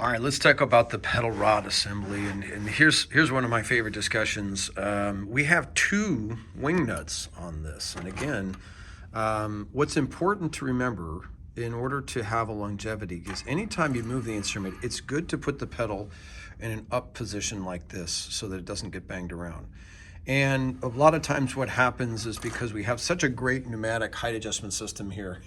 All right, let's talk about the pedal rod assembly, and here's one of my favorite discussions. We have two wing nuts on this, and again, what's important to remember in order to have a longevity is anytime you move the instrument, it's good to put the pedal in an up position like this so that it doesn't get banged around. And a lot of times what happens is because we have such a great pneumatic height adjustment system here,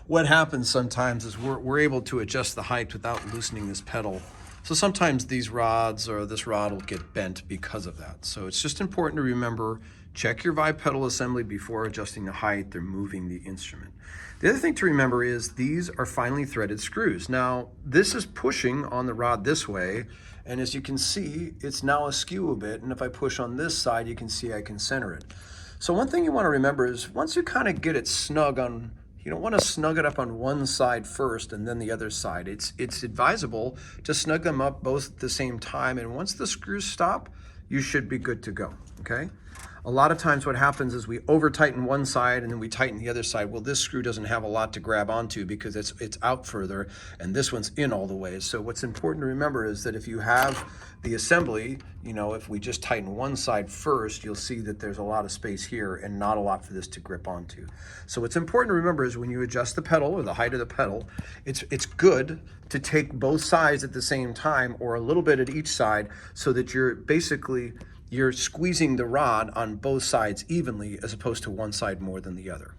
what happens sometimes is we're able to adjust the height without loosening this pedal. So sometimes these rods or this rod will get bent because of that. So it's just important to remember, check your vibe pedal assembly before adjusting the height or moving the instrument. The other thing to remember is these are finely threaded screws. Now, this is pushing on the rod this way, and as you can see, it's now askew a bit, and if I push on this side, you can see I can center it. So one thing you want to remember is once you kind of get it snug on, you don't want to snug it up on one side first and then the other side. It's advisable to snug them up both at the same time, and once the screws stop, you should be good to go, okay? A lot of times what happens is we over tighten one side and then we tighten the other side. Well, this screw doesn't have a lot to grab onto because it's out further and this one's in all the way. So what's important to remember is that if you have the assembly, you know, if we just tighten one side first, you'll see that there's a lot of space here and not a lot for this to grip onto. So what's important to remember is when you adjust the pedal or the height of the pedal, it's good to take both sides at the same time or a little bit at each side so that you're squeezing the rod on both sides evenly as opposed to one side more than the other.